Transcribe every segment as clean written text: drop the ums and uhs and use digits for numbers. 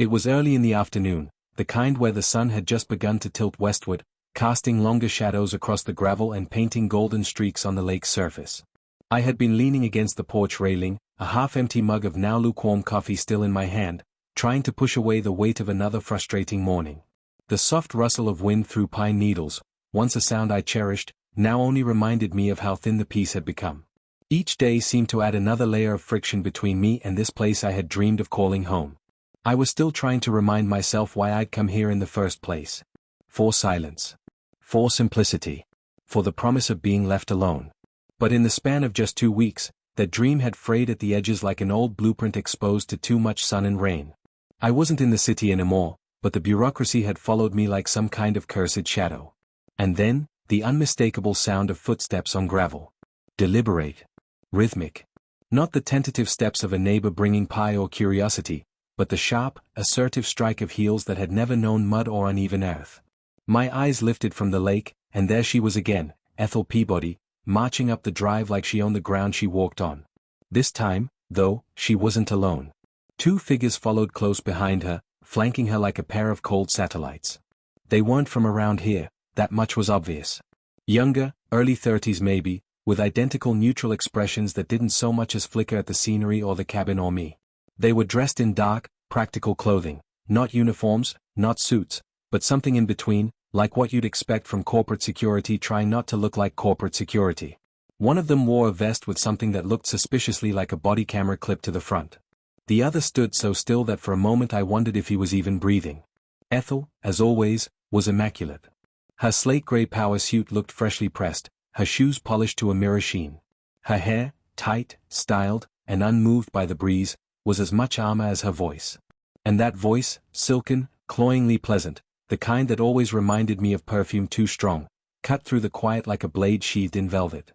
It was early in the afternoon, the kind where the sun had just begun to tilt westward, casting longer shadows across the gravel and painting golden streaks on the lake's surface. I had been leaning against the porch railing, a half-empty mug of now lukewarm coffee still in my hand, trying to push away the weight of another frustrating morning. The soft rustle of wind through pine needles, once a sound I cherished, now only reminded me of how thin the peace had become. Each day seemed to add another layer of friction between me and this place I had dreamed of calling home. I was still trying to remind myself why I'd come here in the first place. For silence. For simplicity. For the promise of being left alone. But in the span of just 2 weeks, that dream had frayed at the edges like an old blueprint exposed to too much sun and rain. I wasn't in the city anymore, but the bureaucracy had followed me like some kind of cursed shadow. And then, the unmistakable sound of footsteps on gravel. Deliberate. Rhythmic. Not the tentative steps of a neighbor bringing pie or curiosity, but the sharp, assertive strike of heels that had never known mud or uneven earth. My eyes lifted from the lake, and there she was again, Ethel Peabody, marching up the drive like she owned the ground she walked on. This time, though, she wasn't alone. 2 figures followed close behind her, flanking her like a pair of cold satellites. They weren't from around here, that much was obvious. Younger, early 30s maybe, with identical neutral expressions that didn't so much as flicker at the scenery or the cabin or me. They were dressed in dark, practical clothing, not uniforms, not suits, but something in between, like what you'd expect from corporate security trying not to look like corporate security. One of them wore a vest with something that looked suspiciously like a body camera clipped to the front. The other stood so still that for a moment I wondered if he was even breathing. Ethel, as always, was immaculate. Her slate-gray power suit looked freshly pressed, her shoes polished to a mirror sheen. Her hair, tight, styled, and unmoved by the breeze, was as much armor as her voice. And that voice, silken, cloyingly pleasant, the kind that always reminded me of perfume too strong, cut through the quiet like a blade sheathed in velvet.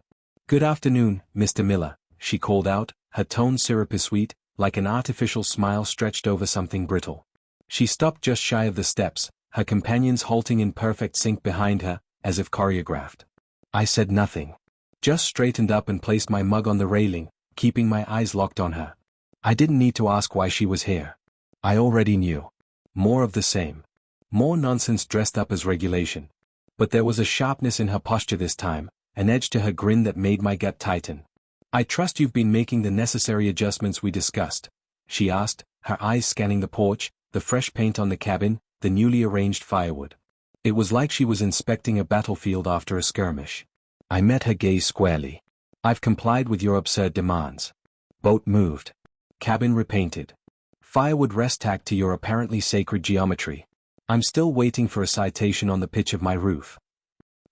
"Good afternoon, Mr. Miller," she called out, her tone syrupy sweet, like an artificial smile stretched over something brittle. She stopped just shy of the steps, her companions halting in perfect sync behind her, as if choreographed. I said nothing. Just straightened up and placed my mug on the railing, keeping my eyes locked on her. I didn't need to ask why she was here. I already knew. More of the same. More nonsense dressed up as regulation. But there was a sharpness in her posture this time, an edge to her grin that made my gut tighten. "I trust you've been making the necessary adjustments we discussed," she asked, her eyes scanning the porch, the fresh paint on the cabin, the newly arranged firewood. It was like she was inspecting a battlefield after a skirmish. I met her gaze squarely. "I've complied with your absurd demands. Boat moved. Cabin repainted. Firewood rest tacked to your apparently sacred geometry. I'm still waiting for a citation on the pitch of my roof."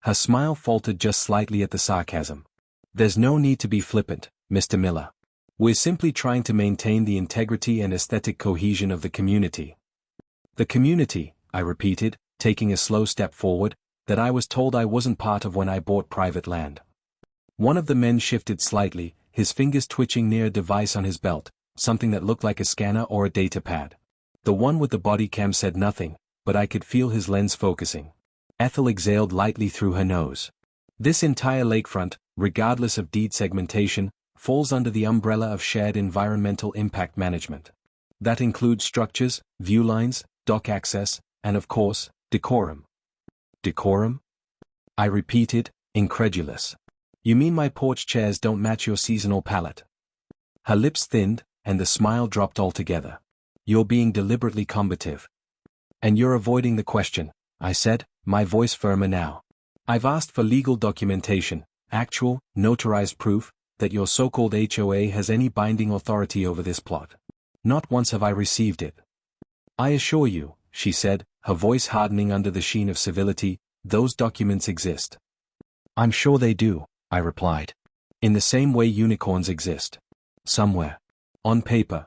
Her smile faltered just slightly at the sarcasm. "There's no need to be flippant, Mr. Miller. We're simply trying to maintain the integrity and aesthetic cohesion of the community." "The community," I repeated, taking a slow step forward, "that I was told I wasn't part of when I bought private land." One of the men shifted slightly, his fingers twitching near a device on his belt, something that looked like a scanner or a data pad. The one with the body cam said nothing, but I could feel his lens focusing. Ethel exhaled lightly through her nose. "This entire lakefront, regardless of deed segmentation, falls under the umbrella of shared environmental impact management. That includes structures, view lines, dock access, and of course, decorum." "Decorum?" I repeated, incredulous. "You mean my porch chairs don't match your seasonal palette?" Her lips thinned, and the smile dropped altogether. "You're being deliberately combative. And you're avoiding the question," I said, my voice firmer now. "I've asked for legal documentation, actual, notarized proof, that your so-called HOA has any binding authority over this plot. Not once have I received it." "I assure you," she said, her voice hardening under the sheen of civility, "those documents exist." "I'm sure they do," I replied. "In the same way unicorns exist. Somewhere. On paper."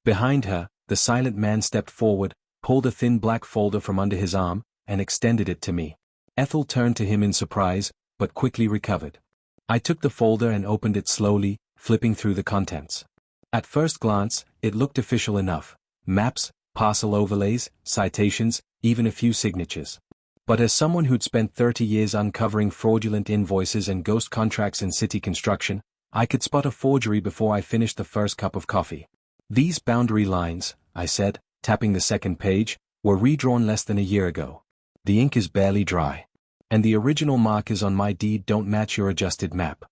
Behind her, the silent man stepped forward, pulled a thin black folder from under his arm, and extended it to me. Ethel turned to him in surprise, but quickly recovered. I took the folder and opened it slowly, flipping through the contents. At first glance, it looked official enough. Maps, parcel overlays, citations, even a few signatures. But as someone who'd spent 30 years uncovering fraudulent invoices and ghost contracts in city construction, I could spot a forgery before I finished the first cup of coffee. "These boundary lines," I said, tapping the second page, were redrawn less than a year ago. The ink is barely dry. And the original markers on my deed don't match your adjusted map.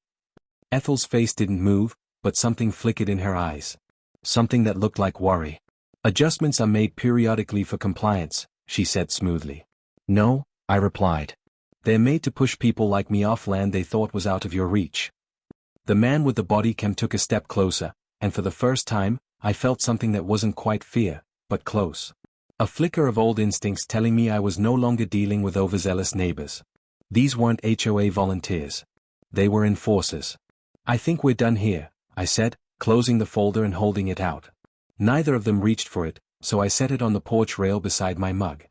Ethel's face didn't move, but something flickered in her eyes. Something that looked like worry. Adjustments are made periodically for compliance, she said smoothly. No, I replied. They're made to push people like me off land they thought was out of your reach. The man with the body cam took a step closer, and for the first time, I felt something that wasn't quite fear, but close. A flicker of old instincts telling me I was no longer dealing with overzealous neighbors. These weren't HOA volunteers. They were enforcers. I think we're done here, I said, closing the folder and holding it out. Neither of them reached for it, so I set it on the porch rail beside my mug.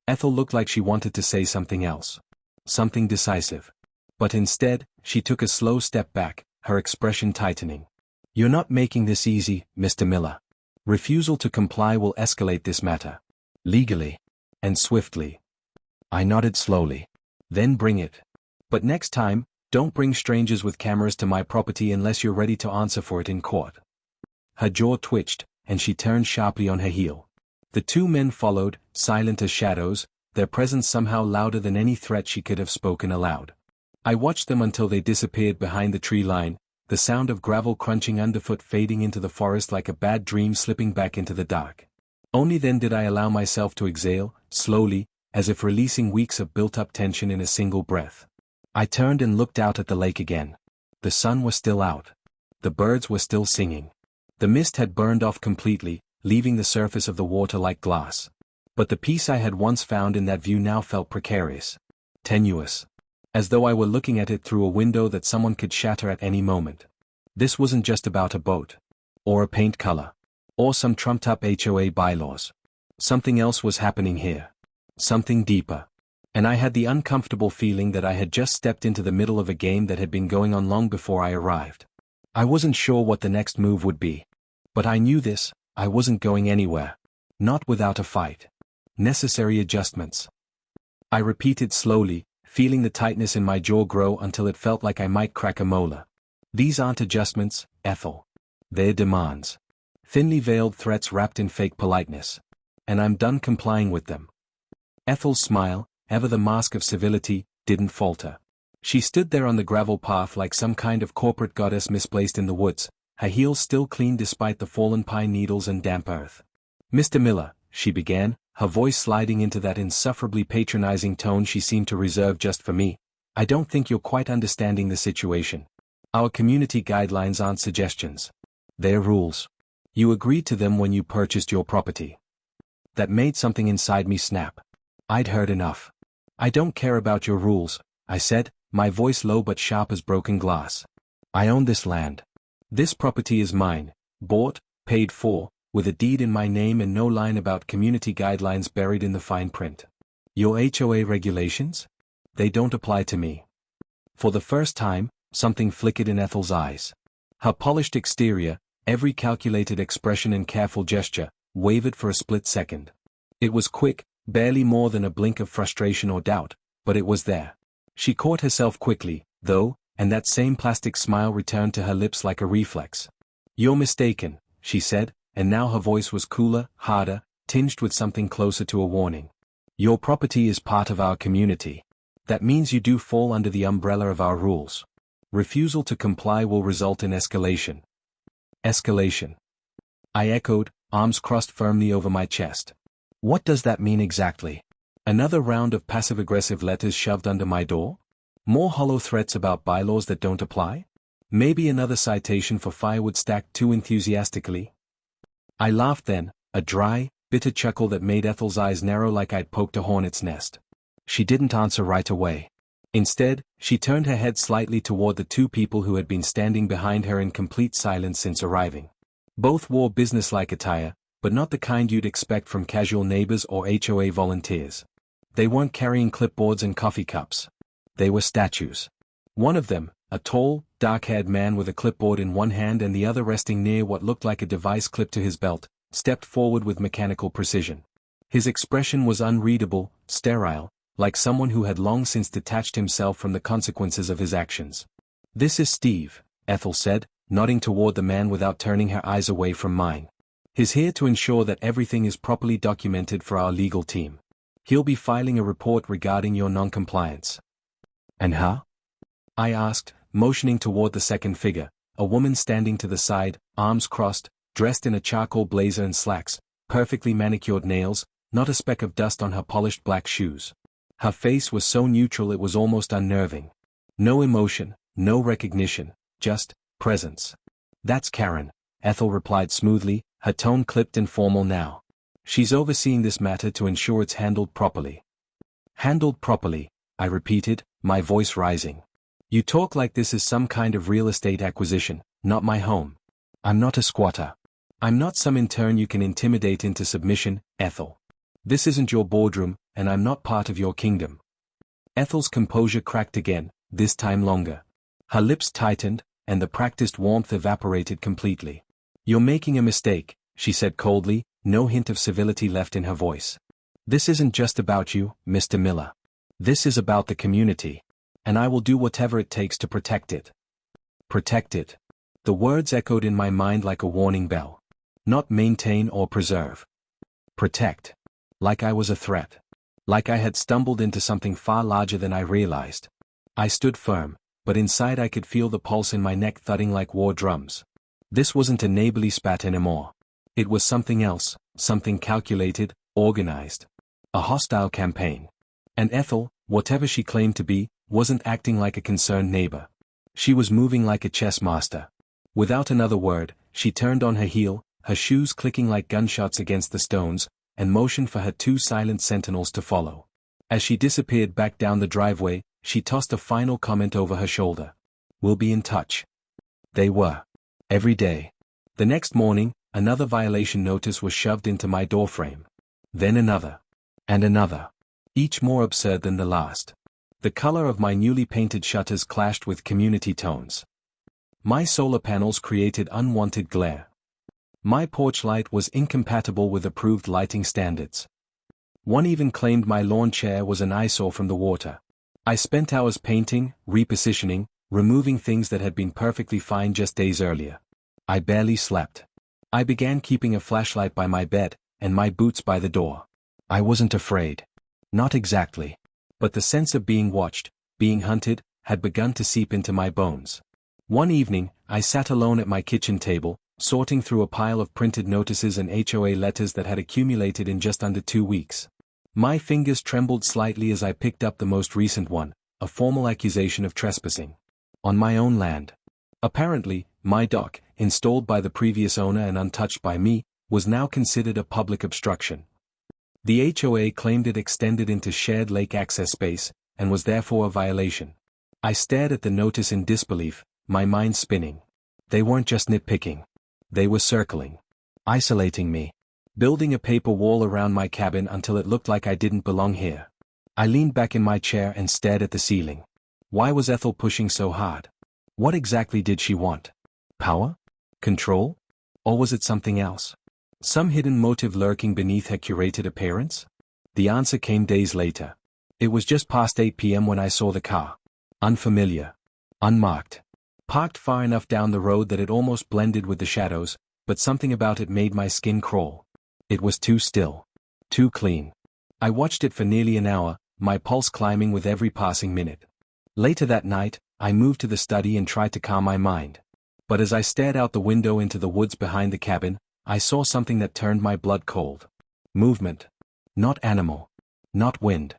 Ethel looked like she wanted to say something else. Something decisive. But instead, she took a slow step back, her expression tightening. You're not making this easy, Mr. Miller. Refusal to comply will escalate this matter. Legally. And swiftly. I nodded slowly. Then bring it. But next time, don't bring strangers with cameras to my property unless you're ready to answer for it in court. Her jaw twitched, and she turned sharply on her heel. The two men followed, silent as shadows, their presence somehow louder than any threat she could have spoken aloud. I watched them until they disappeared behind the tree line, the sound of gravel crunching underfoot fading into the forest like a bad dream slipping back into the dark. Only then did I allow myself to exhale, slowly, as if releasing weeks of built-up tension in a single breath. I turned and looked out at the lake again. The sun was still out. The birds were still singing. The mist had burned off completely, leaving the surface of the water like glass. But the peace I had once found in that view now felt precarious. Tenuous. As though I were looking at it through a window that someone could shatter at any moment. This wasn't just about a boat. Or a paint color. Or some trumped-up HOA bylaws. Something else was happening here. Something deeper. And I had the uncomfortable feeling that I had just stepped into the middle of a game that had been going on long before I arrived. I wasn't sure what the next move would be. But I knew this, I wasn't going anywhere. Not without a fight. Necessary adjustments. I repeated slowly, feeling the tightness in my jaw grow until it felt like I might crack a molar. These aren't adjustments, Ethel. They're demands. Thinly veiled threats wrapped in fake politeness. And I'm done complying with them. Ethel's smile, ever the mask of civility, didn't falter. She stood there on the gravel path like some kind of corporate goddess misplaced in the woods, her heels still clean despite the fallen pine needles and damp earth. Mr. Miller, she began, her voice sliding into that insufferably patronizing tone she seemed to reserve just for me. I don't think you're quite understanding the situation. Our community guidelines aren't suggestions. They're rules. You agreed to them when you purchased your property. That made something inside me snap. I'd heard enough. I don't care about your rules, I said, my voice low but sharp as broken glass. I own this land. This property is mine, bought, paid for, with a deed in my name and no line about community guidelines buried in the fine print. Your HOA regulations? They don't apply to me. For the first time, something flickered in Ethel's eyes. Her polished exterior, every calculated expression and careful gesture, wavered for a split second. It was quick, barely more than a blink of frustration or doubt, but it was there. She caught herself quickly, though, and that same plastic smile returned to her lips like a reflex. You're mistaken, she said, and now her voice was cooler, harder, tinged with something closer to a warning. Your property is part of our community. That means you do fall under the umbrella of our rules. Refusal to comply will result in escalation. Escalation. I echoed, arms crossed firmly over my chest. What does that mean exactly? Another round of passive-aggressive letters shoved under my door? More hollow threats about bylaws that don't apply? Maybe another citation for firewood stacked too enthusiastically? I laughed then, a dry, bitter chuckle that made Ethel's eyes narrow like I'd poked a hornet's nest. She didn't answer right away. Instead, she turned her head slightly toward the two people who had been standing behind her in complete silence since arriving. Both wore businesslike attire, but not the kind you'd expect from casual neighbors or HOA volunteers. They weren't carrying clipboards and coffee cups. They were statues. One of them, a tall, dark-haired man with a clipboard in one hand and the other resting near what looked like a device clipped to his belt, stepped forward with mechanical precision. His expression was unreadable, sterile, like someone who had long since detached himself from the consequences of his actions. This is Steve, Ethel said, nodding toward the man without turning her eyes away from mine. He's here to ensure that everything is properly documented for our legal team. He'll be filing a report regarding your non-compliance. And her? I asked, motioning toward the second figure, a woman standing to the side, arms crossed, dressed in a charcoal blazer and slacks, perfectly manicured nails, not a speck of dust on her polished black shoes. Her face was so neutral it was almost unnerving. No emotion, no recognition, just presence. That's Karen, Ethel replied smoothly, her tone clipped and formal now. She's overseeing this matter to ensure it's handled properly. Handled properly, I repeated, my voice rising. You talk like this is some kind of real estate acquisition, not my home. I'm not a squatter. I'm not some intern you can intimidate into submission, Ethel. This isn't your boardroom, and I'm not part of your kingdom. Ethel's composure cracked again, this time longer. Her lips tightened, and the practiced warmth evaporated completely. You're making a mistake, she said coldly, no hint of civility left in her voice. This isn't just about you, Mr. Miller. This is about the community. And I will do whatever it takes to protect it. Protect it. The words echoed in my mind like a warning bell. Not maintain or preserve. Protect. Like I was a threat. Like I had stumbled into something far larger than I realized. I stood firm, but inside I could feel the pulse in my neck thudding like war drums. This wasn't a neighborly spat anymore. It was something else, something calculated, organized. A hostile campaign. And Ethel, whatever she claimed to be, wasn't acting like a concerned neighbor. She was moving like a chess master. Without another word, she turned on her heel, her shoes clicking like gunshots against the stones, and motioned for her two silent sentinels to follow. As she disappeared back down the driveway, she tossed a final comment over her shoulder. We'll be in touch. They were. Every day. The next morning, another violation notice was shoved into my doorframe. Then another. And another. Each more absurd than the last. The color of my newly painted shutters clashed with community tones. My solar panels created unwanted glare. My porch light was incompatible with approved lighting standards. One even claimed my lawn chair was an eyesore from the water. I spent hours painting, repositioning, removing things that had been perfectly fine just days earlier. I barely slept. I began keeping a flashlight by my bed, and my boots by the door. I wasn't afraid. Not exactly. But the sense of being watched, being hunted, had begun to seep into my bones. One evening, I sat alone at my kitchen table, sorting through a pile of printed notices and HOA letters that had accumulated in just under 2 weeks. My fingers trembled slightly as I picked up the most recent one, a formal accusation of trespassing. On my own land. Apparently, my dock, installed by the previous owner and untouched by me, was now considered a public obstruction. The HOA claimed it extended into shared lake access space, and was therefore a violation. I stared at the notice in disbelief, my mind spinning. They weren't just nitpicking. They were circling. Isolating me. Building a paper wall around my cabin until it looked like I didn't belong here. I leaned back in my chair and stared at the ceiling. Why was Ethel pushing so hard? What exactly did she want? Power? Control? Or was it something else? Some hidden motive lurking beneath her curated appearance? The answer came days later. It was just past 8 p.m. when I saw the car. Unfamiliar. Unmarked. Parked far enough down the road that it almost blended with the shadows, but something about it made my skin crawl. It was too still. Too clean. I watched it for nearly an hour, my pulse climbing with every passing minute. Later that night, I moved to the study and tried to calm my mind. But as I stared out the window into the woods behind the cabin, I saw something that turned my blood cold. Movement. Not animal. Not wind.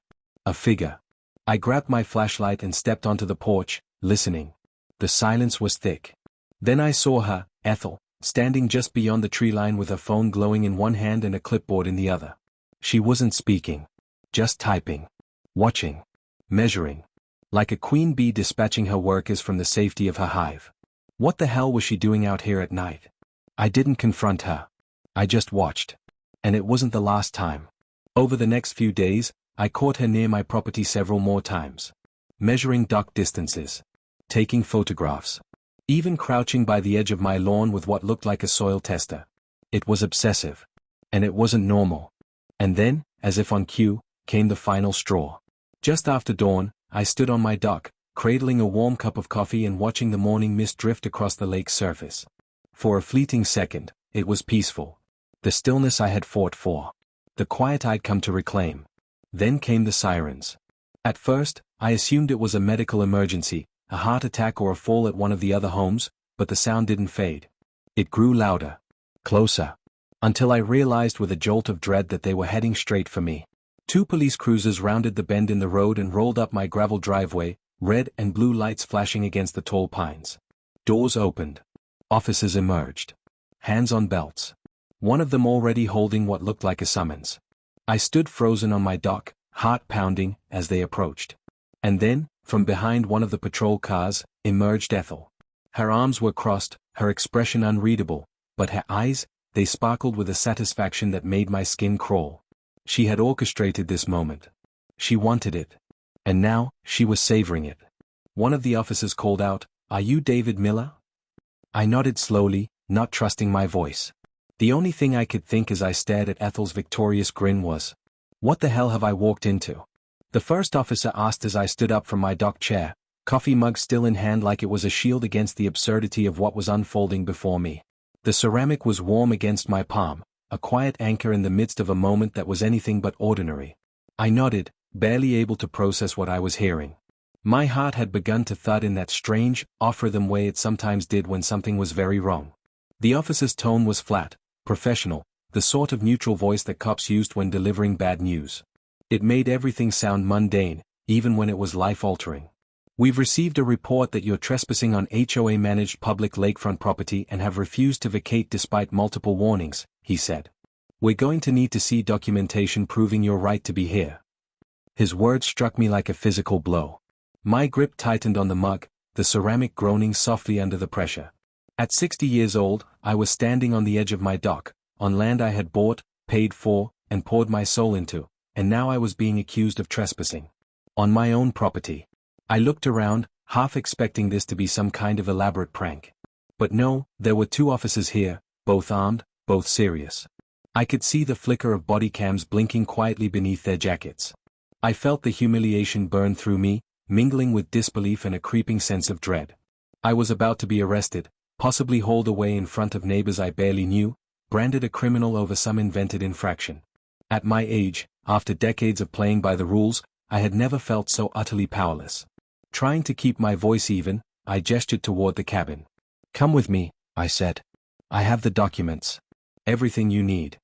A figure. I grabbed my flashlight and stepped onto the porch, listening. The silence was thick. Then I saw her, Ethel, standing just beyond the tree line with her phone glowing in one hand and a clipboard in the other. She wasn't speaking. Just typing. Watching. Measuring. Like a queen bee dispatching her workers from the safety of her hive. What the hell was she doing out here at night? I didn't confront her. I just watched. And it wasn't the last time. Over the next few days, I caught her near my property several more times. Measuring dock distances. Taking photographs. Even crouching by the edge of my lawn with what looked like a soil tester. It was obsessive. And it wasn't normal. And then, as if on cue, came the final straw. Just after dawn, I stood on my dock, cradling a warm cup of coffee and watching the morning mist drift across the lake's surface. For a fleeting second, it was peaceful. The stillness I had fought for. The quiet I'd come to reclaim. Then came the sirens. At first, I assumed it was a medical emergency, a heart attack or a fall at one of the other homes, but the sound didn't fade. It grew louder. Closer. Until I realized with a jolt of dread that they were heading straight for me. 2 police cruisers rounded the bend in the road and rolled up my gravel driveway, red and blue lights flashing against the tall pines. Doors opened. Officers emerged. Hands on belts. One of them already holding what looked like a summons. I stood frozen on my dock, heart pounding, as they approached. And then, from behind one of the patrol cars, emerged Ethel. Her arms were crossed, her expression unreadable, but her eyes, they sparkled with a satisfaction that made my skin crawl. She had orchestrated this moment. She wanted it. And now, she was savoring it. One of the officers called out, "Are you David Miller?" I nodded slowly, not trusting my voice. The only thing I could think as I stared at Ethel's victorious grin was, "What the hell have I walked into?" The first officer asked as I stood up from my dock chair, coffee mug still in hand like it was a shield against the absurdity of what was unfolding before me. The ceramic was warm against my palm, a quiet anchor in the midst of a moment that was anything but ordinary. I nodded, barely able to process what I was hearing. My heart had begun to thud in that strange, off-rhythm way it sometimes did when something was very wrong. The officer's tone was flat, professional, the sort of neutral voice that cops used when delivering bad news. It made everything sound mundane, even when it was life-altering. "We've received a report that you're trespassing on HOA-managed public lakefront property and have refused to vacate despite multiple warnings," he said. "We're going to need to see documentation proving your right to be here." His words struck me like a physical blow. My grip tightened on the mug, the ceramic groaning softly under the pressure. At 60 years old, I was standing on the edge of my dock, on land I had bought, paid for, and poured my soul into, and now I was being accused of trespassing. On my own property. I looked around, half expecting this to be some kind of elaborate prank. But no, there were 2 officers here, both armed, both serious. I could see the flicker of body cams blinking quietly beneath their jackets. I felt the humiliation burn through me, mingling with disbelief and a creeping sense of dread. I was about to be arrested, possibly hauled away in front of neighbors I barely knew, branded a criminal over some invented infraction. At my age, after decades of playing by the rules, I had never felt so utterly powerless. Trying to keep my voice even, I gestured toward the cabin. "Come with me," I said. "I have the documents. Everything you need."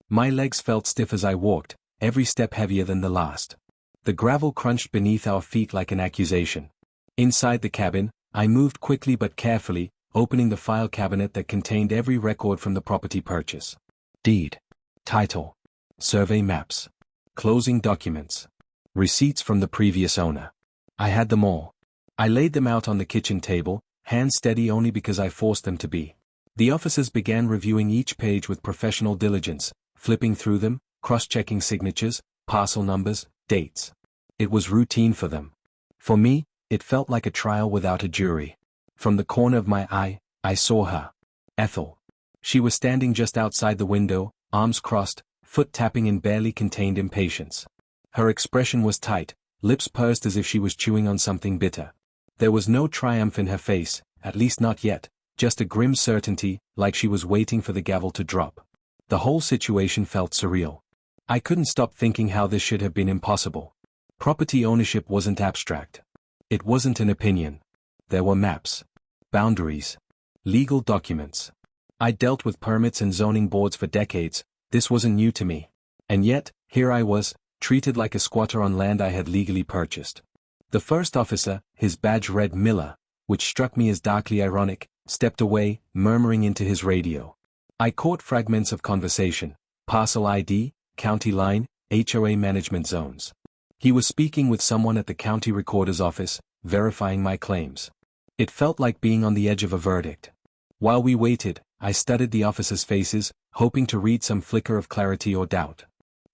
My legs felt stiff as I walked, every step heavier than the last. The gravel crunched beneath our feet like an accusation. Inside the cabin, I moved quickly but carefully, opening the file cabinet that contained every record from the property purchase. Deed. Title. Survey maps. Closing documents. Receipts from the previous owner. I had them all. I laid them out on the kitchen table, hands steady only because I forced them to be. The officers began reviewing each page with professional diligence, flipping through them, cross-checking signatures, parcel numbers, dates. It was routine for them. For me, it felt like a trial without a jury. From the corner of my eye, I saw her. Ethel. She was standing just outside the window, arms crossed, foot tapping in barely contained impatience. Her expression was tight, lips pursed as if she was chewing on something bitter. There was no triumph in her face, at least not yet, just a grim certainty, like she was waiting for the gavel to drop. The whole situation felt surreal. I couldn't stop thinking how this should have been impossible. Property ownership wasn't abstract. It wasn't an opinion. There were maps. Boundaries. Legal documents. I dealt with permits and zoning boards for decades, this wasn't new to me. And yet, here I was, treated like a squatter on land I had legally purchased. The first officer, his badge read Miller, which struck me as darkly ironic, stepped away, murmuring into his radio. I caught fragments of conversation, parcel ID, county line, HOA management zones. He was speaking with someone at the county recorder's office, verifying my claims. It felt like being on the edge of a verdict. While we waited, I studied the officers' faces, hoping to read some flicker of clarity or doubt.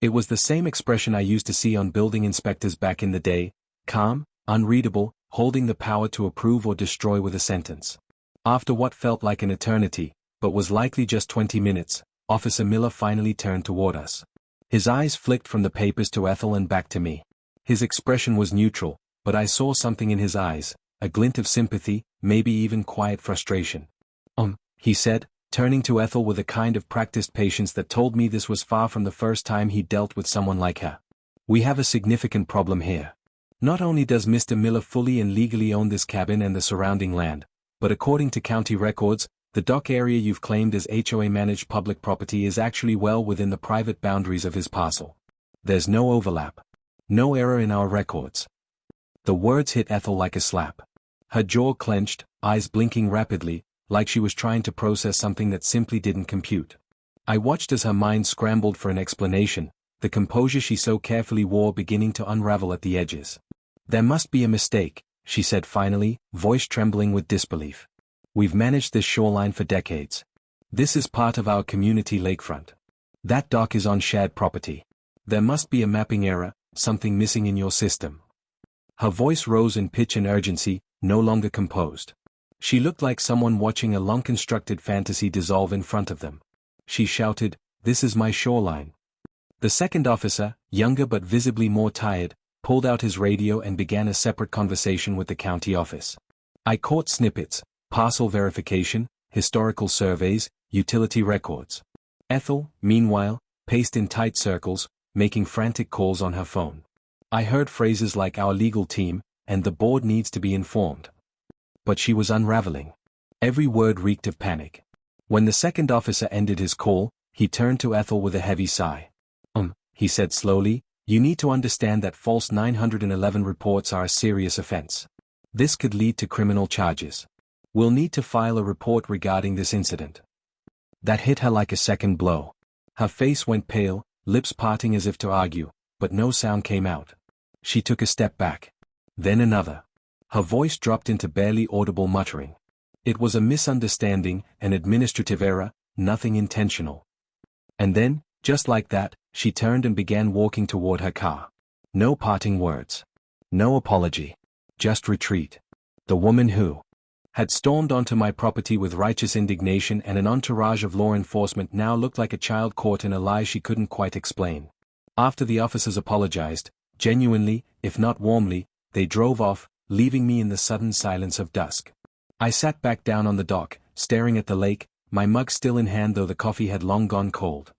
It was the same expression I used to see on building inspectors back in the day, calm, unreadable, holding the power to approve or destroy with a sentence. After what felt like an eternity, but was likely just 20 minutes, Officer Miller finally turned toward us. His eyes flicked from the papers to Ethel and back to me. His expression was neutral, but I saw something in his eyes, a glint of sympathy, maybe even quiet frustration. He said, turning to Ethel with a kind of practiced patience that told me this was far from the first time he'd dealt with someone like her. We have a significant problem here. Not only does Mr. Miller fully and legally own this cabin and the surrounding land, but according to county records, the dock area you've claimed as HOA-managed public property is actually well within the private boundaries of his parcel. There's no overlap. No error in our records. The words hit Ethel like a slap. Her jaw clenched, eyes blinking rapidly, like she was trying to process something that simply didn't compute. I watched as her mind scrambled for an explanation, the composure she so carefully wore beginning to unravel at the edges. There must be a mistake, she said finally, voice trembling with disbelief. We've managed this shoreline for decades. This is part of our community lakefront. That dock is on shared property. There must be a mapping error, something missing in your system. Her voice rose in pitch and urgency, no longer composed. She looked like someone watching a long-constructed fantasy dissolve in front of them. She shouted, "This is my shoreline." The second officer, younger but visibly more tired, pulled out his radio and began a separate conversation with the county office. I caught snippets, parcel verification, historical surveys, utility records. Ethel, meanwhile, paced in tight circles, making frantic calls on her phone. I heard phrases like "our legal team," and "the board needs to be informed." But she was unraveling. Every word reeked of panic. When the second officer ended his call, he turned to Ethel with a heavy sigh. He said slowly, "You need to understand that false 911 reports are a serious offense. This could lead to criminal charges. We'll need to file a report regarding this incident." That hit her like a second blow. Her face went pale, lips parting as if to argue, but no sound came out. She took a step back. Then another. Her voice dropped into barely audible muttering. It was a misunderstanding, an administrative error, nothing intentional. And then, just like that, she turned and began walking toward her car. No parting words. No apology. Just retreat. The woman who had stormed onto my property with righteous indignation and an entourage of law enforcement now looked like a child caught in a lie she couldn't quite explain. After the officers apologized, genuinely, if not warmly, they drove off, leaving me in the sudden silence of dusk. I sat back down on the dock, staring at the lake, my mug still in hand though the coffee had long gone cold.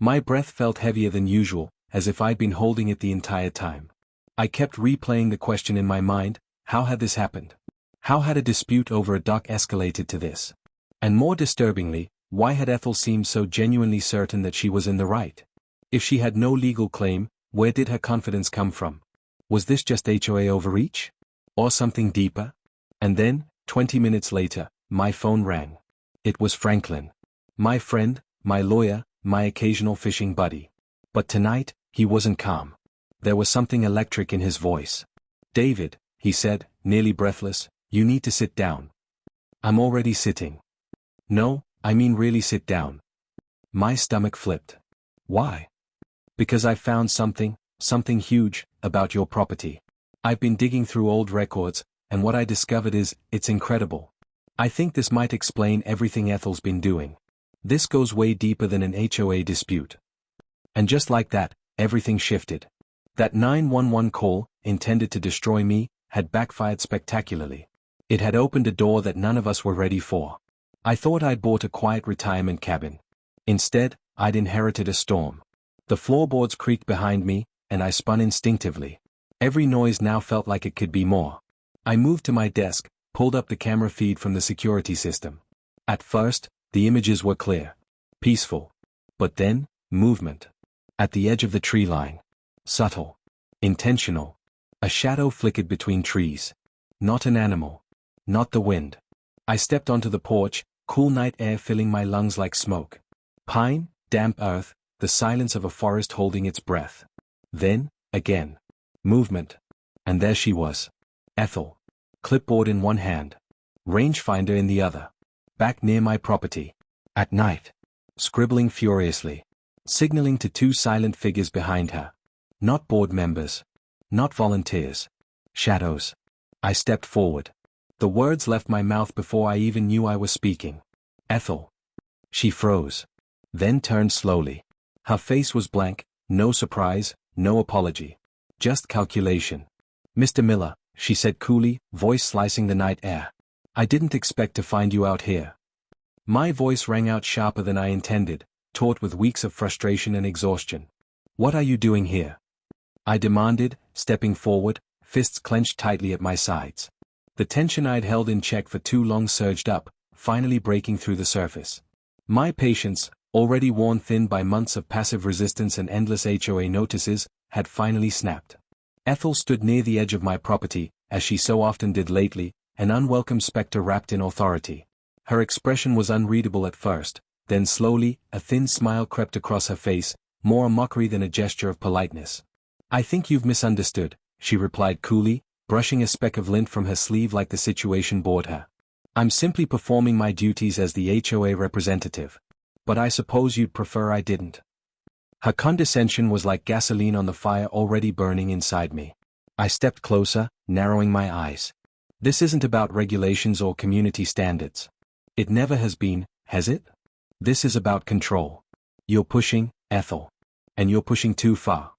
My breath felt heavier than usual, as if I'd been holding it the entire time. I kept replaying the question in my mind, how had this happened? How had a dispute over a dock escalated to this? And more disturbingly, why had Ethel seemed so genuinely certain that she was in the right? If she had no legal claim, where did her confidence come from? Was this just HOA overreach? Or something deeper? And then, 20 minutes later, my phone rang. It was Franklin. My friend, my lawyer, my occasional fishing buddy. But tonight, he wasn't calm. There was something electric in his voice. "David," he said, nearly breathless, "you need to sit down." "I'm already sitting." "No, I mean really sit down." My stomach flipped. "Why?" "Because I've found something huge, about your property. I've been digging through old records, and what I discovered it's incredible. I think this might explain everything Ethel's been doing. This goes way deeper than an HOA dispute." And just like that, everything shifted. That 911 call, intended to destroy me, had backfired spectacularly. It had opened a door that none of us were ready for. I thought I'd bought a quiet retirement cabin. Instead, I'd inherited a storm. The floorboards creaked behind me, and I spun instinctively. Every noise now felt like it could be more. I moved to my desk, pulled up the camera feed from the security system. At first, the images were clear. Peaceful. But then, movement. At the edge of the tree line. Subtle. Intentional. A shadow flickered between trees. Not an animal. Not the wind. I stepped onto the porch, cool night air filling my lungs like smoke. Pine, damp earth, the silence of a forest holding its breath. Then, again. Movement. And there she was. Ethel. Clipboard in one hand. Rangefinder in the other. Back near my property. At night. Scribbling furiously. Signaling to two silent figures behind her. Not board members. Not volunteers. Shadows. I stepped forward. The words left my mouth before I even knew I was speaking. "Ethel." She froze. Then turned slowly. Her face was blank, no surprise, no apology. Just calculation. "Mr. Miller," she said coolly, voice slicing the night air. "I didn't expect to find you out here." My voice rang out sharper than I intended, taut with weeks of frustration and exhaustion. What are you doing here? I demanded, stepping forward, fists clenched tightly at my sides. The tension I'd held in check for too long surged up, finally breaking through the surface. My patience, already worn thin by months of passive resistance and endless HOA notices, had finally snapped. Ethel stood near the edge of my property, as she so often did lately, an unwelcome specter wrapped in authority. Her expression was unreadable at first, then slowly, a thin smile crept across her face, more a mockery than a gesture of politeness. I think you've misunderstood, she replied coolly, brushing a speck of lint from her sleeve like the situation bored her. I'm simply performing my duties as the HOA representative. But I suppose you'd prefer I didn't. Her condescension was like gasoline on the fire already burning inside me. I stepped closer, narrowing my eyes. This isn't about regulations or community standards. It never has been, has it? This is about control. You're pushing, Ethel. And you're pushing too far.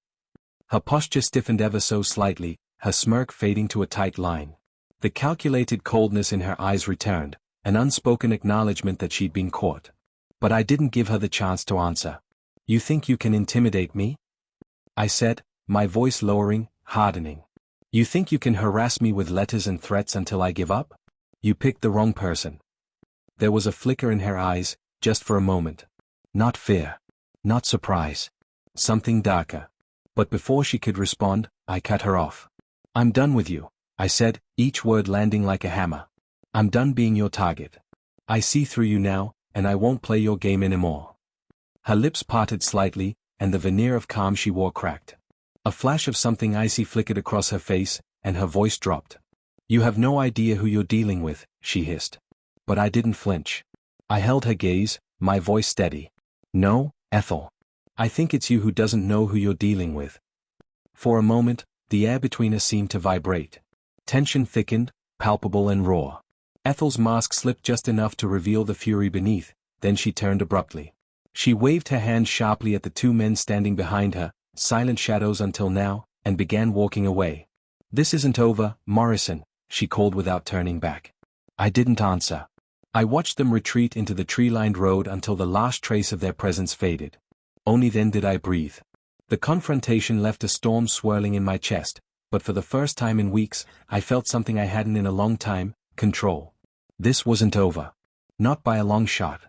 Her posture stiffened ever so slightly, her smirk fading to a tight line. The calculated coldness in her eyes returned, an unspoken acknowledgement that she'd been caught. But I didn't give her the chance to answer. You think you can intimidate me? I said, my voice lowering, hardening. You think you can harass me with letters and threats until I give up? You picked the wrong person. There was a flicker in her eyes, just for a moment. Not fear. Not surprise. Something darker. But before she could respond, I cut her off. I'm done with you, I said, each word landing like a hammer. I'm done being your target. I see through you now, and I won't play your game anymore. Her lips parted slightly, and the veneer of calm she wore cracked. A flash of something icy flickered across her face, and her voice dropped. You have no idea who you're dealing with, she hissed. But I didn't flinch. I held her gaze, my voice steady. No, Ethel. I think it's you who doesn't know who you're dealing with. For a moment, the air between us seemed to vibrate. Tension thickened, palpable and raw. Ethel's mask slipped just enough to reveal the fury beneath, then she turned abruptly. She waved her hand sharply at the two men standing behind her, silent shadows until now, and began walking away. This isn't over, Morrison, she called without turning back. I didn't answer. I watched them retreat into the tree-lined road until the last trace of their presence faded. Only then did I breathe. The confrontation left a storm swirling in my chest, but for the first time in weeks, I felt something I hadn't in a long time, control. This wasn't over. Not by a long shot.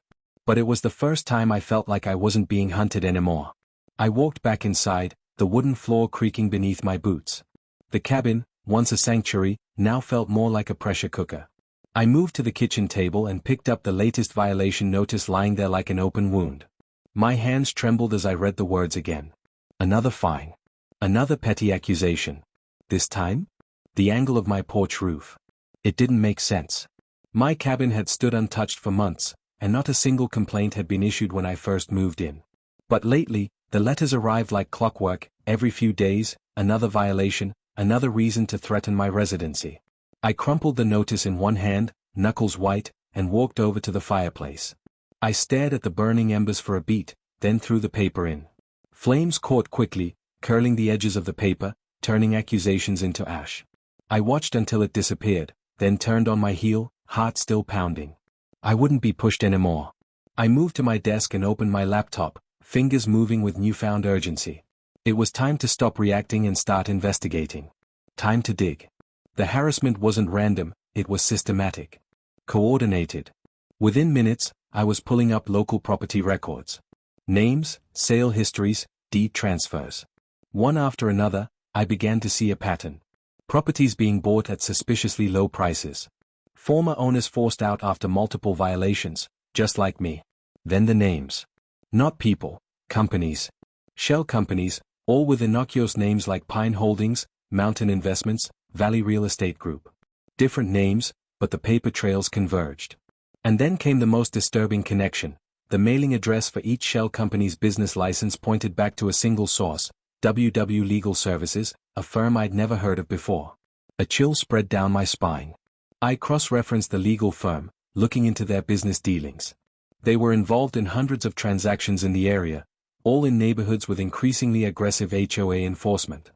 But it was the first time I felt like I wasn't being hunted anymore. I walked back inside, the wooden floor creaking beneath my boots. The cabin, once a sanctuary, now felt more like a pressure cooker. I moved to the kitchen table and picked up the latest violation notice lying there like an open wound. My hands trembled as I read the words again. Another fine. Another petty accusation. This time? The angle of my porch roof. It didn't make sense. My cabin had stood untouched for months, and not a single complaint had been issued when I first moved in. But lately, the letters arrived like clockwork, every few days, another violation, another reason to threaten my residency. I crumpled the notice in one hand, knuckles white, and walked over to the fireplace. I stared at the burning embers for a beat, then threw the paper in. Flames caught quickly, curling the edges of the paper, turning accusations into ash. I watched until it disappeared, then turned on my heel, heart still pounding. I wouldn't be pushed anymore. I moved to my desk and opened my laptop, fingers moving with newfound urgency. It was time to stop reacting and start investigating. Time to dig. The harassment wasn't random, it was systematic. Coordinated. Within minutes, I was pulling up local property records. Names, sale histories, deed transfers. One after another, I began to see a pattern. Properties being bought at suspiciously low prices. Former owners forced out after multiple violations, just like me. Then the names. Not people, companies. Shell companies, all with innocuous names like Pine Holdings, Mountain Investments, Valley Real Estate Group. Different names, but the paper trails converged. And then came the most disturbing connection. The mailing address for each shell company's business license pointed back to a single source, WW Legal Services, a firm I'd never heard of before. A chill spread down my spine. I cross-referenced the legal firm, looking into their business dealings. They were involved in hundreds of transactions in the area, all in neighborhoods with increasingly aggressive HOA enforcement.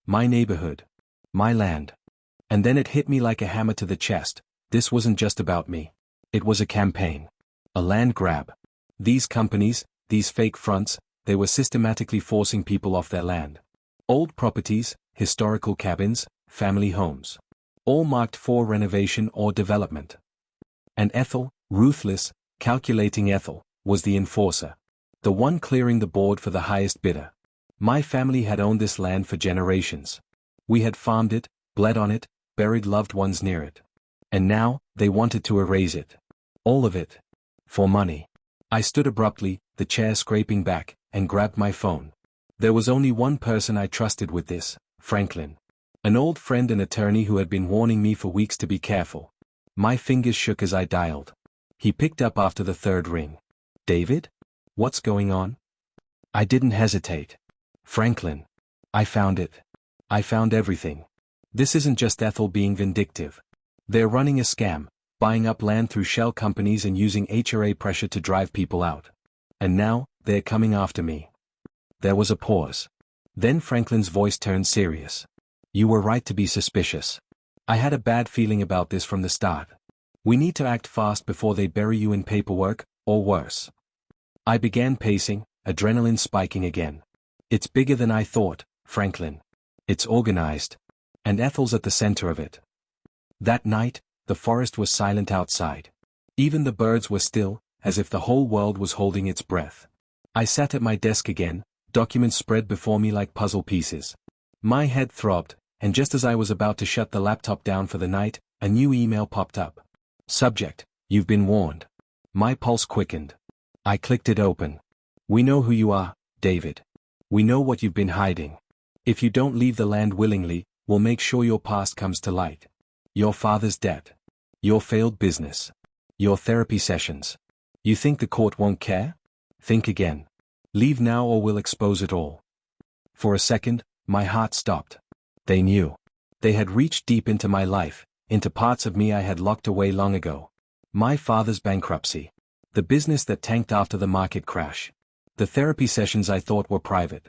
My neighborhood. My land. And then it hit me like a hammer to the chest. This wasn't just about me. It was a campaign. A land grab. These companies, these fake fronts, they were systematically forcing people off their land. Old properties, historical cabins, family homes. All marked for renovation or development. And Ethel, ruthless, calculating Ethel, was the enforcer. The one clearing the board for the highest bidder. My family had owned this land for generations. We had farmed it, bled on it, buried loved ones near it. And now, they wanted to erase it. All of it. For money. I stood abruptly, the chair scraping back, and grabbed my phone. There was only one person I trusted with this, Franklin. An old friend and attorney who had been warning me for weeks to be careful. My fingers shook as I dialed. He picked up after the third ring. David? What's going on? I didn't hesitate. Franklin. I found it. I found everything. This isn't just Ethel being vindictive. They're running a scam, buying up land through shell companies and using HOA pressure to drive people out. And now, they're coming after me. There was a pause. Then Franklin's voice turned serious. You were right to be suspicious. I had a bad feeling about this from the start. We need to act fast before they bury you in paperwork, or worse. I began pacing, adrenaline spiking again. It's bigger than I thought, Franklin. It's organized. And Ethel's at the center of it. That night, the forest was silent outside. Even the birds were still, as if the whole world was holding its breath. I sat at my desk again, documents spread before me like puzzle pieces. My head throbbed, and just as I was about to shut the laptop down for the night, a new email popped up. Subject: You've been warned. My pulse quickened. I clicked it open. We know who you are, David. We know what you've been hiding. If you don't leave the land willingly, we'll make sure your past comes to light. Your father's debt. Your failed business. Your therapy sessions. You think the court won't care? Think again. Leave now or we'll expose it all. For a second, my heart stopped. They knew. They had reached deep into my life, into parts of me I had locked away long ago. My father's bankruptcy. The business that tanked after the market crash. The therapy sessions I thought were private.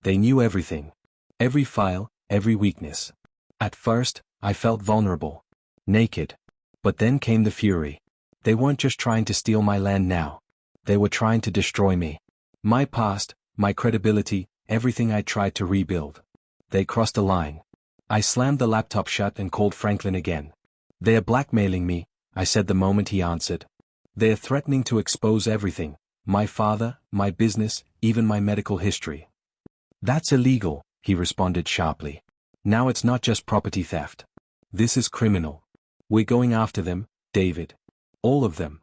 They knew everything. Every file, every weakness. At first, I felt vulnerable. Naked. But then came the fury. They weren't just trying to steal my land now. They were trying to destroy me. My past, my credibility, everything I tried to rebuild. They crossed a line. I slammed the laptop shut and called Franklin again. They're blackmailing me, I said the moment he answered. They're threatening to expose everything. My father, my business, even my medical history. That's illegal, he responded sharply. Now it's not just property theft. This is criminal. We're going after them, David. All of them.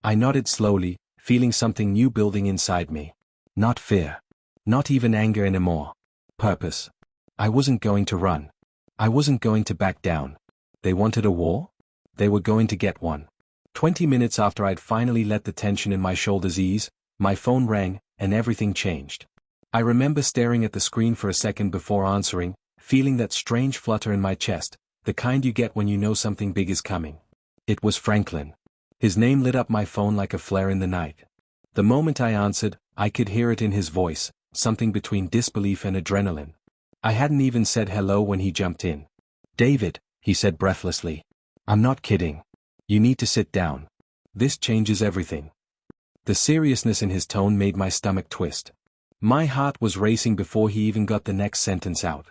I nodded slowly, feeling something new building inside me. Not fear. Not even anger anymore. Purpose. I wasn't going to run. I wasn't going to back down. They wanted a war? They were going to get one. 20 minutes after I'd finally let the tension in my shoulders ease, my phone rang, and everything changed. I remember staring at the screen for a second before answering, feeling that strange flutter in my chest, the kind you get when you know something big is coming. It was Franklin. His name lit up my phone like a flare in the night. The moment I answered, I could hear it in his voice, something between disbelief and adrenaline. I hadn't even said hello when he jumped in. David, he said breathlessly. I'm not kidding. You need to sit down. This changes everything. The seriousness in his tone made my stomach twist. My heart was racing before he even got the next sentence out.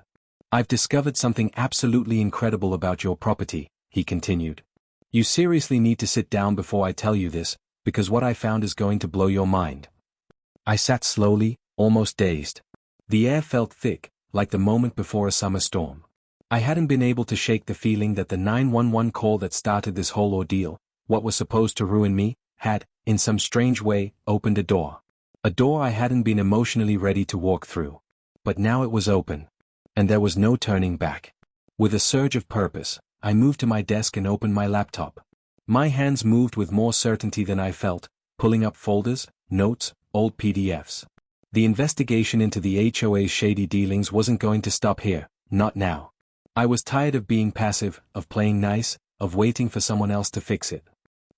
I've discovered something absolutely incredible about your property, he continued. You seriously need to sit down before I tell you this, because what I found is going to blow your mind. I sat slowly, almost dazed. The air felt thick, like the moment before a summer storm. I hadn't been able to shake the feeling that the 911 call that started this whole ordeal, what was supposed to ruin me, had, in some strange way, opened a door. A door I hadn't been emotionally ready to walk through. But now it was open. And there was no turning back. With a surge of purpose, I moved to my desk and opened my laptop. My hands moved with more certainty than I felt, pulling up folders, notes, old PDFs. The investigation into the HOA's shady dealings wasn't going to stop here, not now. I was tired of being passive, of playing nice, of waiting for someone else to fix it.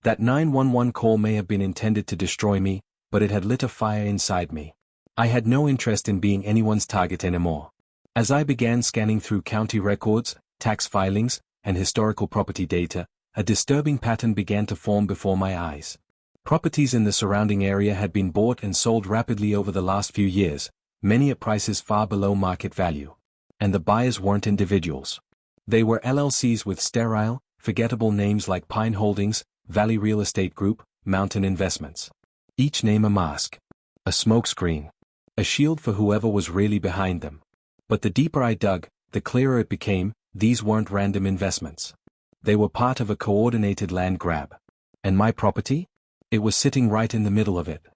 That 911 call may have been intended to destroy me, but it had lit a fire inside me. I had no interest in being anyone's target anymore. As I began scanning through county records, tax filings, and historical property data, a disturbing pattern began to form before my eyes. Properties in the surrounding area had been bought and sold rapidly over the last few years, many at prices far below market value. And the buyers weren't individuals. They were LLCs with sterile, forgettable names like Pine Holdings, Valley Real Estate Group, Mountain Investments. Each name a mask. A smokescreen. A shield for whoever was really behind them. But the deeper I dug, the clearer it became, these weren't random investments. They were part of a coordinated land grab. And my property? It was sitting right in the middle of it.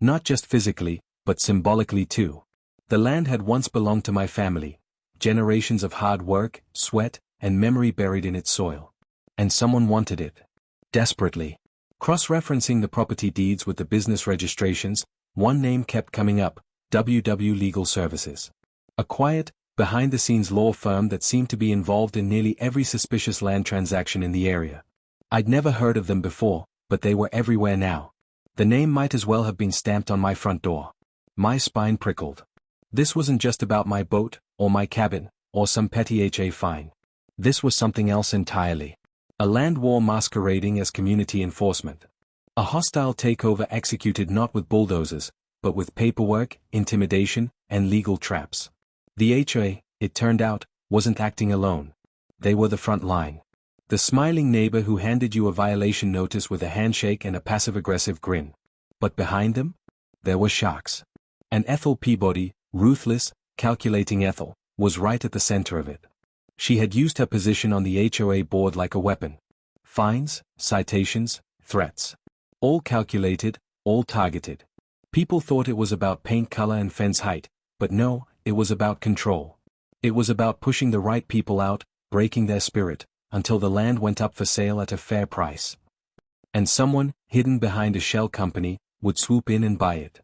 Not just physically, but symbolically too. The land had once belonged to my family. Generations of hard work, sweat, and memory buried in its soil. And someone wanted it. Desperately. Cross-referencing the property deeds with the business registrations, one name kept coming up, WW Legal Services. A quiet, behind-the-scenes law firm that seemed to be involved in nearly every suspicious land transaction in the area. I'd never heard of them before, but they were everywhere now. The name might as well have been stamped on my front door. My spine prickled. This wasn't just about my boat, or my cabin, or some petty HA fine. This was something else entirely. A land war masquerading as community enforcement. A hostile takeover executed not with bulldozers, but with paperwork, intimidation, and legal traps. The HOA, it turned out, wasn't acting alone. They were the front line. The smiling neighbor who handed you a violation notice with a handshake and a passive-aggressive grin. But behind them? There were sharks. And Ethel Peabody, ruthless, calculating Ethel, was right at the center of it. She had used her position on the HOA board like a weapon. Fines, citations, threats. All calculated, all targeted. People thought it was about paint color and fence height, but no, it was about control. It was about pushing the right people out, breaking their spirit, until the land went up for sale at a fair price. And someone, hidden behind a shell company, would swoop in and buy it.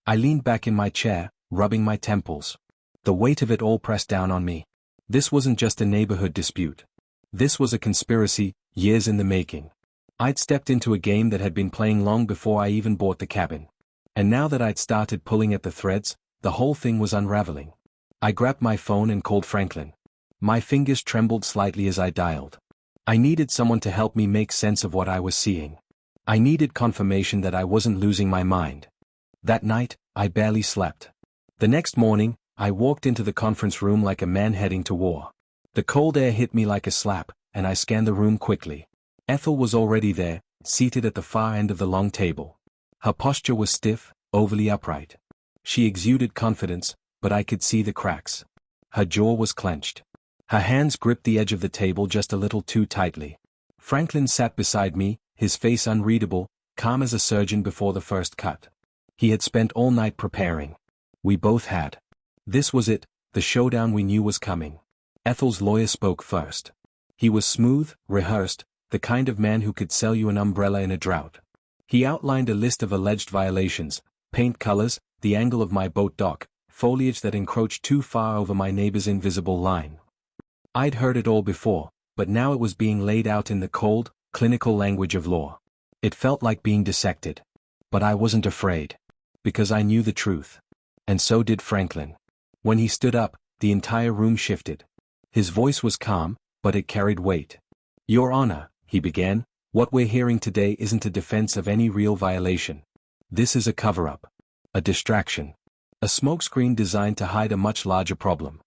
I leaned back in my chair, rubbing my temples. The weight of it all pressed down on me. This wasn't just a neighborhood dispute. This was a conspiracy, years in the making. I'd stepped into a game that had been playing long before I even bought the cabin. And now that I'd started pulling at the threads, the whole thing was unraveling. I grabbed my phone and called Franklin. My fingers trembled slightly as I dialed. I needed someone to help me make sense of what I was seeing. I needed confirmation that I wasn't losing my mind. That night, I barely slept. The next morning, I walked into the conference room like a man heading to war. The cold air hit me like a slap, and I scanned the room quickly. Ethel was already there, seated at the far end of the long table. Her posture was stiff, overly upright. She exuded confidence, but I could see the cracks. Her jaw was clenched. Her hands gripped the edge of the table just a little too tightly. Franklin sat beside me, his face unreadable, calm as a surgeon before the first cut. He had spent all night preparing. We both had. This was it, the showdown we knew was coming. Ethel's lawyer spoke first. He was smooth, rehearsed, the kind of man who could sell you an umbrella in a drought. He outlined a list of alleged violations: paint colors, the angle of my boat dock, foliage that encroached too far over my neighbor's invisible line. I'd heard it all before, but now it was being laid out in the cold, clinical language of law. It felt like being dissected. But I wasn't afraid. Because I knew the truth. And so did Franklin. When he stood up, the entire room shifted. His voice was calm, but it carried weight. "Your Honor," he began, "what we're hearing today isn't a defense of any real violation. This is a cover-up. A distraction. A smokescreen designed to hide a much larger problem."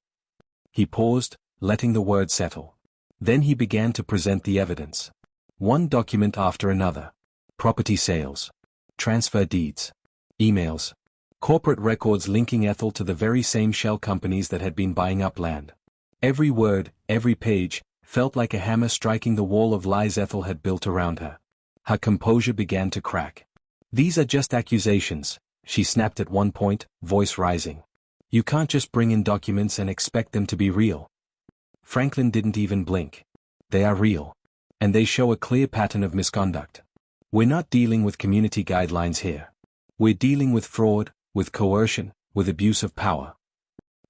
He paused, letting the words settle. Then he began to present the evidence. One document after another. Property sales. Transfer deeds. Emails. Corporate records linking Ethel to the very same shell companies that had been buying up land. Every word, every page, felt like a hammer striking the wall of lies Ethel had built around her. Her composure began to crack. "These are just accusations," she snapped at one point, voice rising. "You can't just bring in documents and expect them to be real." Franklin didn't even blink. "They are real. And they show a clear pattern of misconduct. We're not dealing with community guidelines here. We're dealing with fraud, with coercion, with abuse of power."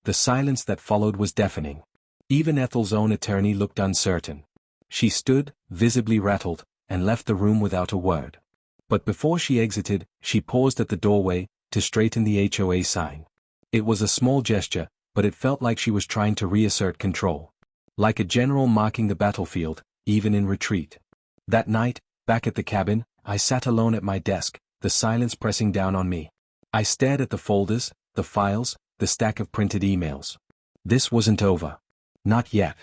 The silence that followed was deafening. Even Ethel's own attorney looked uncertain. She stood, visibly rattled, and left the room without a word. But before she exited, she paused at the doorway, to straighten the HOA sign. It was a small gesture, but it felt like she was trying to reassert control. Like a general marking the battlefield, even in retreat. That night, back at the cabin, I sat alone at my desk, the silence pressing down on me. I stared at the folders, the files, the stack of printed emails. This wasn't over. Not yet.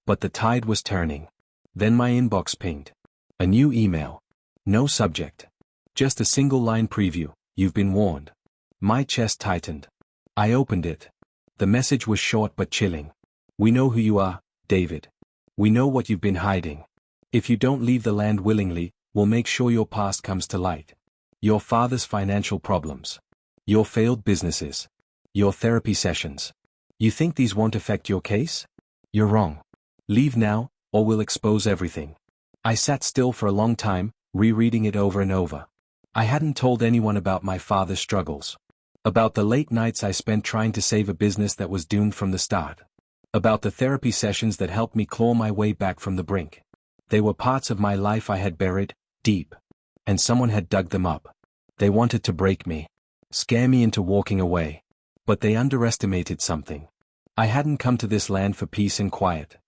But the tide was turning. Then my inbox pinged. A new email. No subject. Just a single line preview, "You've been warned." My chest tightened. I opened it. The message was short but chilling. "We know who you are, David. We know what you've been hiding. If you don't leave the land willingly, we'll make sure your past comes to light. Your father's financial problems. Your failed businesses. Your therapy sessions. You think these won't affect your case? You're wrong. Leave now, or we'll expose everything." I sat still for a long time, rereading it over and over. I hadn't told anyone about my father's struggles. About the late nights I spent trying to save a business that was doomed from the start. About the therapy sessions that helped me claw my way back from the brink. They were parts of my life I had buried, deep. And someone had dug them up. They wanted to break me. Scare me into walking away. But they underestimated something. I hadn't come to this land for peace and quiet.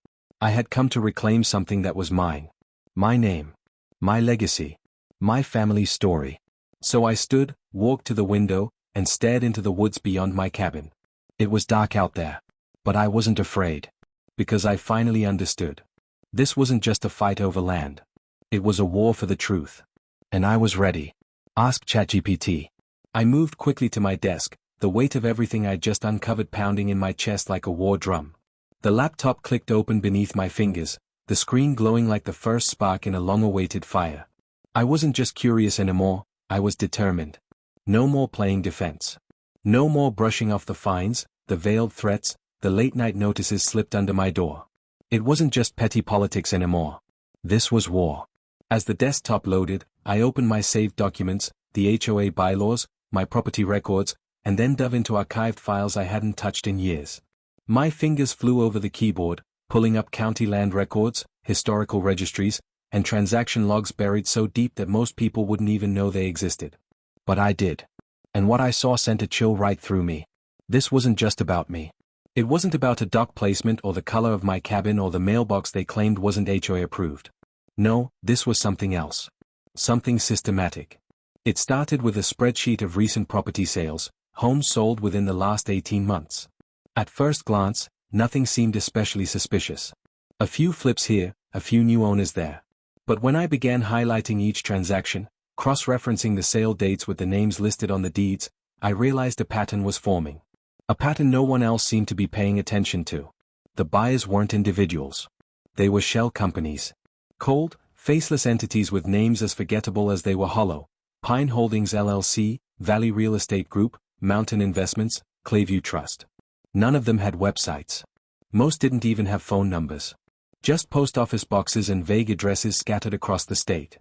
I had come to reclaim something that was mine. My name. My legacy. My family's story. So I stood, walked to the window, and stared into the woods beyond my cabin. It was dark out there. But I wasn't afraid. Because I finally understood. This wasn't just a fight over land. It was a war for the truth. And I was ready. Ask ChatGPT. I moved quickly to my desk, the weight of everything I'd just uncovered pounding in my chest like a war drum. The laptop clicked open beneath my fingers, the screen glowing like the first spark in a long-awaited fire. I wasn't just curious anymore, I was determined. No more playing defense. No more brushing off the fines, the veiled threats, the late-night notices slipped under my door. It wasn't just petty politics anymore. This was war. As the desktop loaded, I opened my saved documents, the HOA bylaws, my property records, and then dove into archived files I hadn't touched in years. My fingers flew over the keyboard, pulling up county land records, historical registries, and transaction logs buried so deep that most people wouldn't even know they existed. But I did. And what I saw sent a chill right through me. This wasn't just about me. It wasn't about a dock placement or the color of my cabin or the mailbox they claimed wasn't HOA approved. No, this was something else. Something systematic. It started with a spreadsheet of recent property sales, homes sold within the last 18 months. At first glance, nothing seemed especially suspicious. A few flips here, a few new owners there. But when I began highlighting each transaction, cross-referencing the sale dates with the names listed on the deeds, I realized a pattern was forming. A pattern no one else seemed to be paying attention to. The buyers weren't individuals. They were shell companies. Cold, faceless entities with names as forgettable as they were hollow. Pine Holdings LLC, Valley Real Estate Group, Mountain Investments, Clayview Trust. None of them had websites. Most didn't even have phone numbers. Just post office boxes and vague addresses scattered across the state.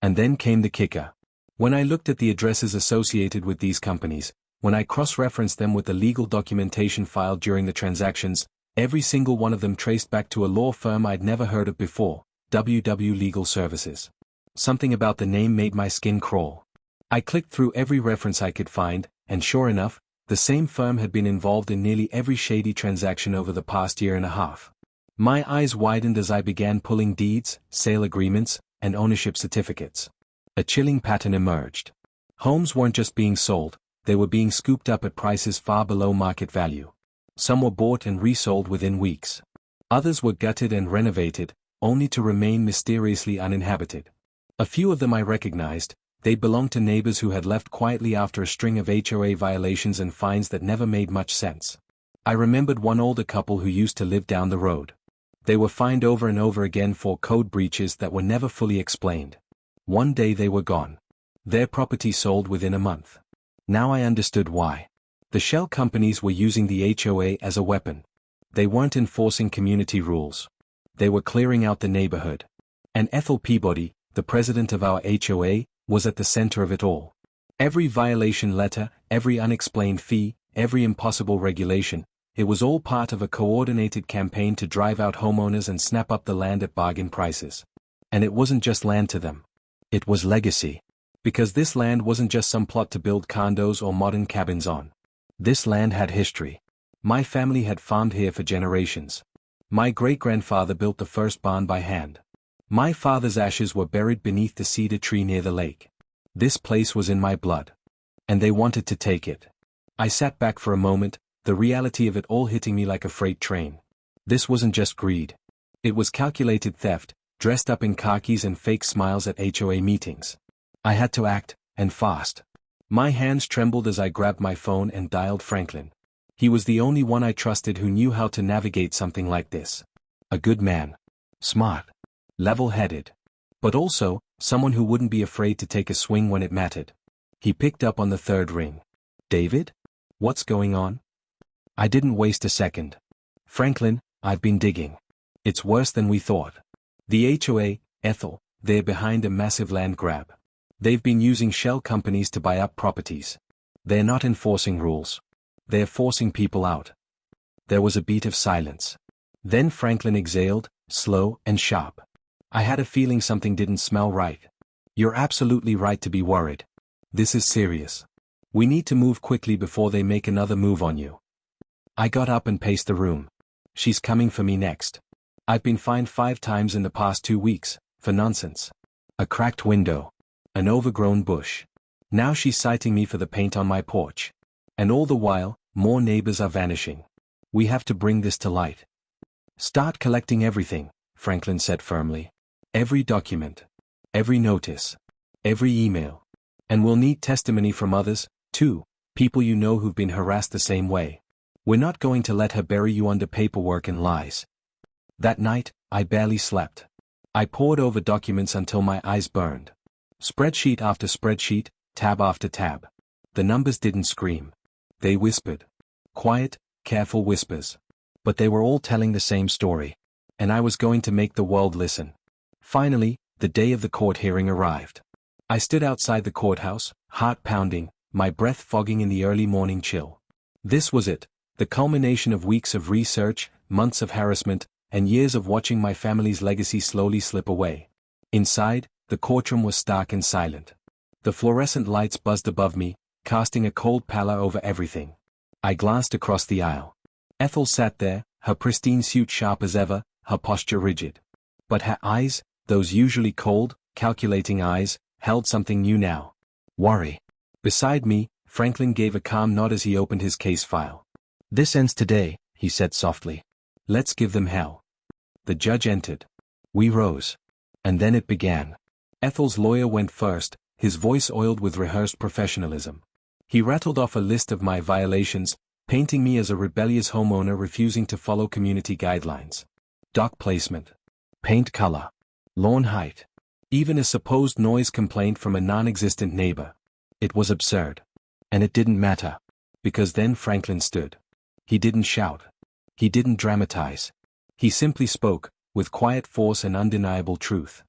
And then came the kicker. When I looked at the addresses associated with these companies, when I cross-referenced them with the legal documentation filed during the transactions, every single one of them traced back to a law firm I'd never heard of before, WW Legal Services. Something about the name made my skin crawl. I clicked through every reference I could find, and sure enough, the same firm had been involved in nearly every shady transaction over the past year and a half. My eyes widened as I began pulling deeds, sale agreements, and ownership certificates. A chilling pattern emerged. Homes weren't just being sold, they were being scooped up at prices far below market value. Some were bought and resold within weeks. Others were gutted and renovated, only to remain mysteriously uninhabited. A few of them I recognized. They belonged to neighbors who had left quietly after a string of HOA violations and fines that never made much sense. I remembered one older couple who used to live down the road. They were fined over and over again for code breaches that were never fully explained. One day they were gone. Their property sold within a month. Now I understood why. The shell companies were using the HOA as a weapon. They weren't enforcing community rules. They were clearing out the neighborhood. And Ethel Peabody, the president of our HOA, was at the center of it all. Every violation letter, every unexplained fee, every impossible regulation, it was all part of a coordinated campaign to drive out homeowners and snap up the land at bargain prices. And it wasn't just land to them. It was legacy. Because this land wasn't just some plot to build condos or modern cabins on. This land had history. My family had farmed here for generations. My great-grandfather built the first barn by hand. My father's ashes were buried beneath the cedar tree near the lake. This place was in my blood. And they wanted to take it. I sat back for a moment, the reality of it all hitting me like a freight train. This wasn't just greed. It was calculated theft, dressed up in khakis and fake smiles at HOA meetings. I had to act, and fast. My hands trembled as I grabbed my phone and dialed Franklin. He was the only one I trusted who knew how to navigate something like this. A good man. Smart. Level-headed. But also, someone who wouldn't be afraid to take a swing when it mattered. He picked up on the third ring. David? What's going on? I didn't waste a second. Franklin, I've been digging. It's worse than we thought. The HOA, Ethel, they're behind a massive land grab. They've been using shell companies to buy up properties. They're not enforcing rules. They're forcing people out. There was a beat of silence. Then Franklin exhaled, slow and sharp. I had a feeling something didn't smell right. You're absolutely right to be worried. This is serious. We need to move quickly before they make another move on you. I got up and paced the room. She's coming for me next. I've been fined 5 times in the past 2 weeks, for nonsense. A cracked window. An overgrown bush. Now she's citing me for the paint on my porch. And all the while, more neighbors are vanishing. We have to bring this to light. Start collecting everything, Franklin said firmly. Every document. Every notice. Every email. And we'll need testimony from others, too, people you know who've been harassed the same way. We're not going to let her bury you under paperwork and lies. That night, I barely slept. I pored over documents until my eyes burned. Spreadsheet after spreadsheet, tab after tab. The numbers didn't scream. They whispered. Quiet, careful whispers. But they were all telling the same story. And I was going to make the world listen. Finally, the day of the court hearing arrived. I stood outside the courthouse, heart pounding, my breath fogging in the early morning chill. This was it, the culmination of weeks of research, months of harassment, and years of watching my family's legacy slowly slip away. Inside, the courtroom was stark and silent. The fluorescent lights buzzed above me, casting a cold pallor over everything. I glanced across the aisle. Ethel sat there, her pristine suit sharp as ever, her posture rigid. But her eyes, those usually cold, calculating eyes, held something new now. Worry. Beside me, Franklin gave a calm nod as he opened his case file. This ends today, he said softly. Let's give them hell. The judge entered. We rose. And then it began. Ethel's lawyer went first, his voice oiled with rehearsed professionalism. He rattled off a list of my violations, painting me as a rebellious homeowner refusing to follow community guidelines. Dock placement. Paint color. Lawn height. Even a supposed noise complaint from a non-existent neighbor. It was absurd. And it didn't matter. Because then Franklin stood. He didn't shout. He didn't dramatize. He simply spoke, with quiet force and undeniable truth.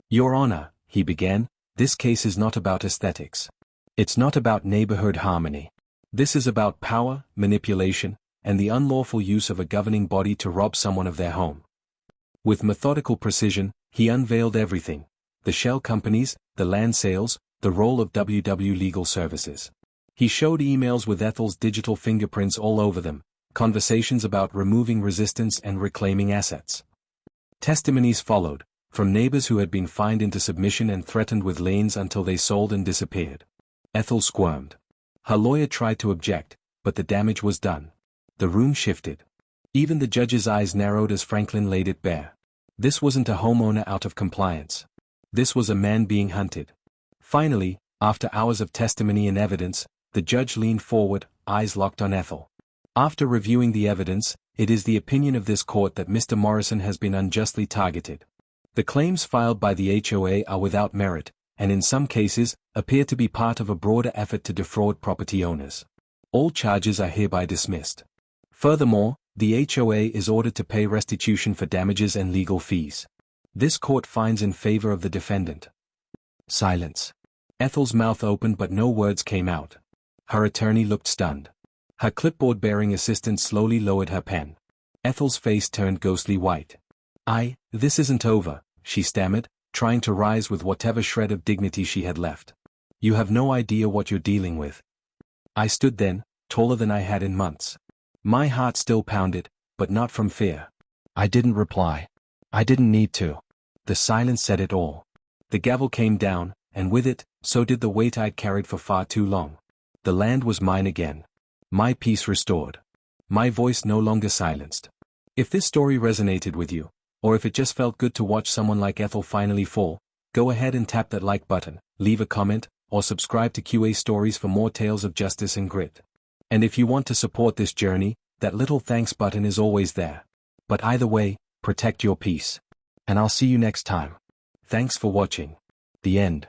Your Honor, he began, this case is not about aesthetics. It's not about neighborhood harmony. This is about power, manipulation, and the unlawful use of a governing body to rob someone of their home. With methodical precision, he unveiled everything. The shell companies, the land sales, the role of WW Legal Services. He showed emails with Ethel's digital fingerprints all over them, conversations about removing resistance and reclaiming assets. Testimonies followed, from neighbors who had been fined into submission and threatened with liens until they sold and disappeared. Ethel squirmed. Her lawyer tried to object, but the damage was done. The room shifted. Even the judge's eyes narrowed as Franklin laid it bare. This wasn't a homeowner out of compliance. This was a man being hunted. Finally, after hours of testimony and evidence, the judge leaned forward, eyes locked on Ethel. After reviewing the evidence, it is the opinion of this court that Mr. Morrison has been unjustly targeted. The claims filed by the HOA are without merit, and in some cases, appear to be part of a broader effort to defraud property owners. All charges are hereby dismissed. Furthermore, the HOA is ordered to pay restitution for damages and legal fees. This court finds in favor of the defendant. Silence. Ethel's mouth opened but no words came out. Her attorney looked stunned. Her clipboard-bearing assistant slowly lowered her pen. Ethel's face turned ghostly white. This isn't over, she stammered, trying to rise with whatever shred of dignity she had left. You have no idea what you're dealing with. I stood then, taller than I had in months. My heart still pounded, but not from fear. I didn't reply. I didn't need to. The silence said it all. The gavel came down, and with it, so did the weight I'd carried for far too long. The land was mine again. My peace restored. My voice no longer silenced. If this story resonated with you, or if it just felt good to watch someone like Ethel finally fall, go ahead and tap that like button, leave a comment, or subscribe to QA Stories for more tales of justice and grit. And if you want to support this journey, that little thanks button is always there. But either way, protect your peace. And I'll see you next time. Thanks for watching. The end.